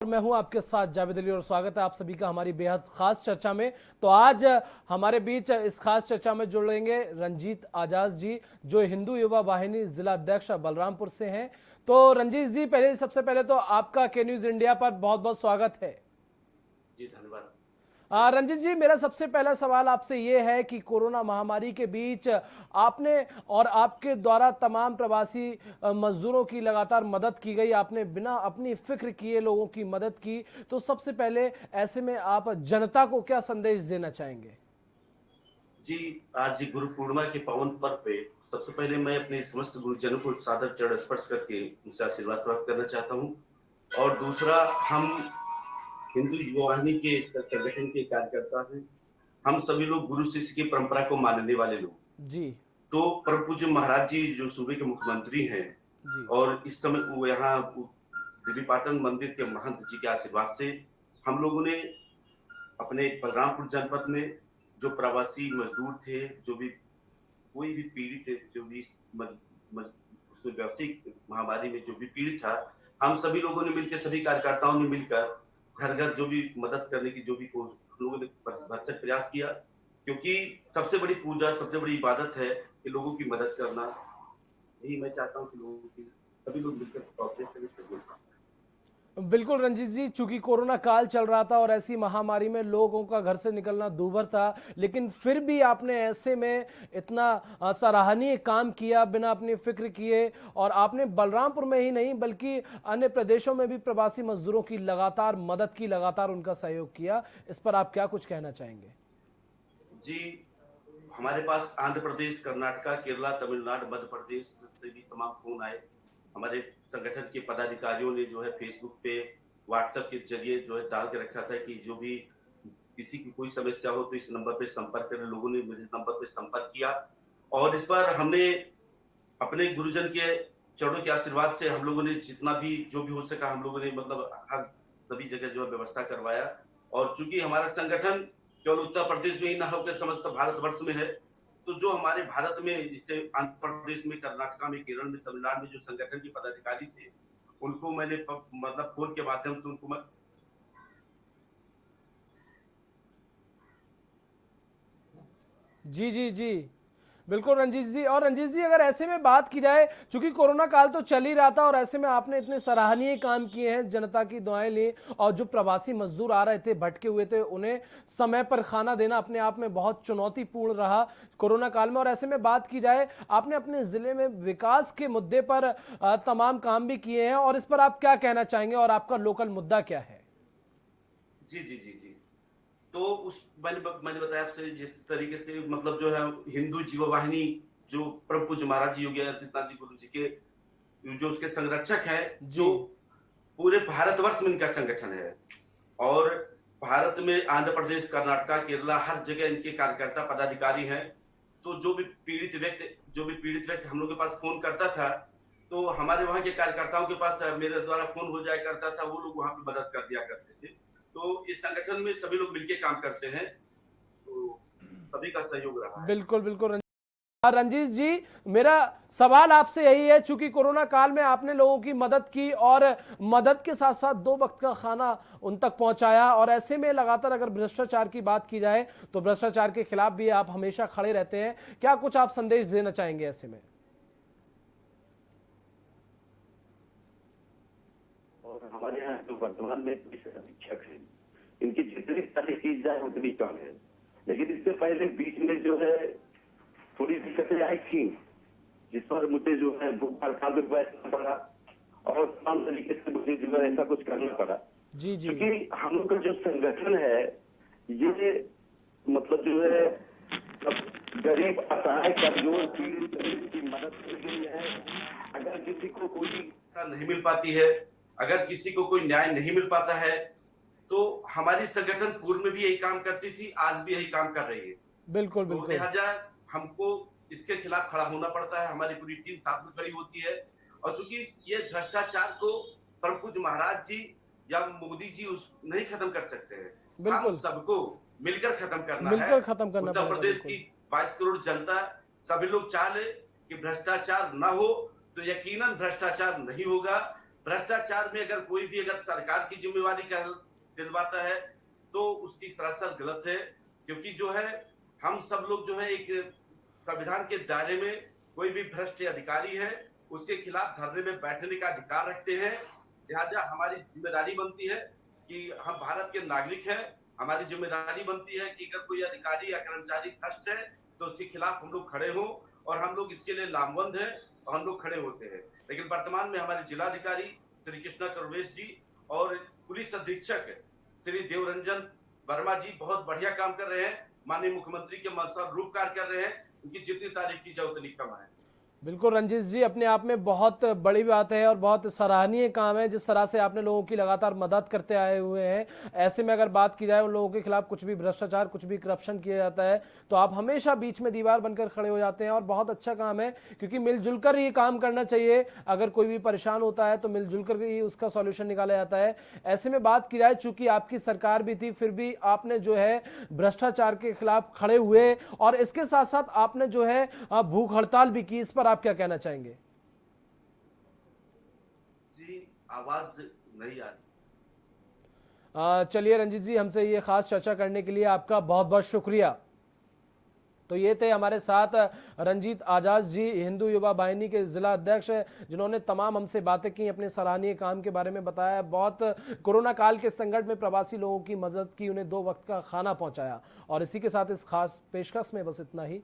मैं हूं आपके साथ जावेद अली और स्वागत है आप सभी का हमारी बेहद खास चर्चा में। तो आज हमारे बीच इस खास चर्चा में जुड़ेंगे रंजीत आजाद जी, जो हिंदू युवा वाहिनी जिला अध्यक्ष बलरामपुर से हैं। तो रंजीत जी, सबसे पहले तो आपका के न्यूज इंडिया पर बहुत बहुत स्वागत है। जी धन्यवाद। रंजीत जी, मेरा सबसे पहला सवाल आपसे ये है कि कोरोना महामारी के बीच आपने और आपके द्वारा तमाम प्रवासी मजदूरों की लगातार मदद की गई, आपने बिना अपनी फिक्र किए लोगों की मदद की। तो सबसे पहले ऐसे में आप जनता को क्या संदेश देना चाहेंगे? जी, आज गुरु पूर्णिमा के पावन पर्व पे सबसे पहले मैं अपने समस्त गुरुजनों को सादर चरण स्पर्श करके उनसे आशीर्वाद प्राप्त करना चाहता हूँ। और दूसरा, हम हिंदू युवा वाहिनी के संगठन के कार्यकर्ता हैं। हम सभी लोग गुरु शिष्य की परंपरा को मानने वाले लोग। जी तो परम पूज्य महाराज जी जो सूबे के मुख्यमंत्री हैं जी और इस समय वो यहाँ देवी पाटन मंदिर के महंत जी के आशीर्वाद से हम लोगों ने अपने बलरामपुर जनपद में जो प्रवासी मजदूर थे, जो भी कोई भी पीड़ित थे, जो भी वैश्विक महामारी में जो भी पीड़ित था, हम सभी लोगों ने मिलकर, सभी कार्यकर्ताओं ने मिलकर घर घर जो भी मदद करने की जो भी हम लोगों ने भरसक प्रयास किया। क्योंकि सबसे बड़ी पूजा, सबसे बड़ी इबादत है कि लोगों की मदद करना। यही मैं चाहता हूँ कि लोगों की सभी लोग मिलकर कोऑपरेट करें। बिल्कुल रंजीत जी, चूंकि कोरोना काल चल रहा था और ऐसी महामारी में लोगों का घर से निकलना दूभर था, लेकिन फिर भी आपने ऐसे में इतना सराहनीय काम किया बिना अपनी फिक्र किए। और आपने बलरामपुर में ही नहीं बल्कि अन्य प्रदेशों में भी प्रवासी मजदूरों की लगातार मदद की, लगातार उनका सहयोग किया। इस पर आप क्या कुछ कहना चाहेंगे? जी, हमारे पास आंध्र प्रदेश, कर्नाटका, केरला, तमिलनाडु, मध्य प्रदेश से भी तमाम फोन आए। हमारे संगठन के पदाधिकारियों ने जो है फेसबुक पे, व्हाट्सएप के जरिए जो है डाल के रखा था कि जो भी किसी की कोई समस्या हो तो इस नंबर पे संपर्क करें। लोगों ने मुझे नंबर पे संपर्क किया और इस पर हमने अपने गुरुजन के चरणों के आशीर्वाद से हम लोगों ने जितना भी जो भी हो सका हम लोगों ने मतलब हर सभी जगह जो है व्यवस्था करवाया। और चूंकि हमारा संगठन केवल उत्तर प्रदेश में ही न होकर समस्त भारतवर्ष में है, तो जो हमारे भारत में, जैसे आंध्र प्रदेश में, कर्नाटका में, केरल में, तमिलनाडु में जो संगठन के पदाधिकारी थे, उनको मैंने मतलब फोन के माध्यम से उनको मैं जी जी जी, बिल्कुल रंजीत जी। और रंजीत जी, अगर ऐसे में बात की जाए, चूंकि कोरोना काल तो चल ही रहा था और ऐसे में आपने इतने सराहनीय काम किए हैं, जनता की दुआएं ली, और जो प्रवासी मजदूर आ रहे थे, भटके हुए थे, उन्हें समय पर खाना देना अपने आप में बहुत चुनौतीपूर्ण रहा कोरोना काल में। और ऐसे में बात की जाए, आपने अपने जिले में विकास के मुद्दे पर तमाम काम भी किए हैं, और इस पर आप क्या कहना चाहेंगे और आपका लोकल मुद्दा क्या है? जी जी जी जी। तो उस मैंने बताया आपसे जिस तरीके से मतलब जो है हिंदू जीवा वाहिनी, जो परम पूज्य महाराज जी योगी आदित्यनाथ जी गुरु जी के जो उसके संरक्षक है, जी जो पूरे भारतवर्ष में इनका संगठन है। और भारत में आंध्र प्रदेश, कर्नाटका, केरला, हर जगह इनके कार्यकर्ता पदाधिकारी हैं। तो जो भी पीड़ित व्यक्ति हम लोग के पास फोन करता था, तो हमारे वहां के कार्यकर्ताओं के पास मेरे द्वारा फोन हो जाया करता था, वो लोग वहां पे मदद कर दिया करते थे। तो इस संगठन में सभी लोग मिलकर काम करते हैं, तो सभी का सहयोग रहा है। बिल्कुल बिल्कुल रंजीत जी, मेरा सवाल आपसे यही है, चूंकि कोरोना काल में आपने लोगों की मदद की और मदद के साथ साथ 2 वक्त का खाना उन तक पहुंचाया, और ऐसे में लगातार अगर भ्रष्टाचार की बात की जाए तो भ्रष्टाचार के खिलाफ भी आप हमेशा खड़े रहते हैं। क्या कुछ आप संदेश देना चाहेंगे ऐसे में? और हमारे यहाँ जो वर्तमान में अधीक्षक है, इनकी जितनी तारीफ की जाए उतनी कम है। लेकिन इससे पहले बीच में जो है थोड़ी दिक्कतें आई थी, जिस पर मुझे जो है भूख हड़ताल में बैठना पड़ा और तमाम तरीके से मुझे जो है ऐसा कुछ करना पड़ा। जी जी, क्योंकि हम लोग का जो संगठन है, ये मतलब जो है गरीब, असहाय, कमजोर, पीड़ित की मदद के लिए है। अगर किसी को कोई नहीं मिल पाती है, अगर किसी को कोई न्याय नहीं मिल पाता है, तो हमारी संगठन पूर्व में भी यही काम करती थी, आज भी यही काम कर रही है। बिल्कुल तो बिल्कुल लिहाजा हमको इसके खिलाफ खड़ा होना पड़ता है। हमारी पूरी टीम साथ में खड़ी होती है। और चूंकि ये भ्रष्टाचार को परम पूज्य महाराज जी या मोदी जी नहीं खत्म कर सकते हैं, हम सबको मिलकर खत्म करना है। उत्तर प्रदेश की 22 करोड़ जनता, सभी लोग चाह ले कि भ्रष्टाचार ना हो, तो यकीनन भ्रष्टाचार नहीं होगा। भ्रष्टाचार में अगर कोई भी अगर सरकार की जिम्मेवारी का दिलवाता है तो उसकी सरासर गलत है, क्योंकि जो है हम सब लोग जो है एक संविधान के दायरे में कोई भी भ्रष्ट अधिकारी है उसके खिलाफ धरने में बैठने का अधिकार रखते हैं। लिहाजा हमारी जिम्मेदारी बनती है कि हम भारत के नागरिक हैं, हमारी जिम्मेदारी बनती है कि अगर कोई अधिकारी या कर्मचारी भ्रष्ट है तो उसके खिलाफ हम लोग खड़े हों, और हम लोग इसके लिए लामबंद हैं और हम लोग खड़े होते हैं। लेकिन वर्तमान में हमारे जिलाधिकारी श्री कृष्णा करवेश जी और पुलिस अधीक्षक श्री देवरंजन वर्मा जी बहुत बढ़िया काम कर रहे हैं, माननीय मुख्यमंत्री के मनसानुरूप कार्य कर रहे हैं। उनकी जितनी तारीफ की जाए उतनी कम है। बिल्कुल रंजीत जी, अपने आप में बहुत बड़ी बात है और बहुत सराहनीय काम है जिस तरह से आपने लोगों की लगातार मदद करते आए हुए हैं। ऐसे में अगर बात की जाए उन लोगों के खिलाफ कुछ भी भ्रष्टाचार, कुछ भी करप्शन किया जाता है तो आप हमेशा बीच में दीवार बनकर खड़े हो जाते हैं, और बहुत अच्छा काम है क्योंकि मिलजुल कर ये काम करना चाहिए। अगर कोई भी परेशान होता है तो मिलजुल कर ही उसका सॉल्यूशन निकाला जाता है। ऐसे में बात की जाए, चूंकि आपकी सरकार भी थी, फिर भी आपने जो है भ्रष्टाचार के खिलाफ खड़े हुए और इसके साथ साथ आपने जो है भूख हड़ताल भी की। इस पर आप क्या कहना चाहेंगे? जी आवाज नहीं आ रही। चलिए रंजीत जी, हमसे ये खास चर्चा करने के लिए आपका बहुत बहुत शुक्रिया। तो ये थे हमारे साथ रंजीत आजाद जी, हिंदू युवा वाहिनी के जिला अध्यक्ष, जिन्होंने तमाम हमसे बातें की, अपने सराहनीय काम के बारे में बताया, बहुत कोरोना काल के संकट में प्रवासी लोगों की मदद की, उन्हें 2 वक्त का खाना पहुंचाया। और इसी के साथ इस खास पेशकश में बस इतना ही।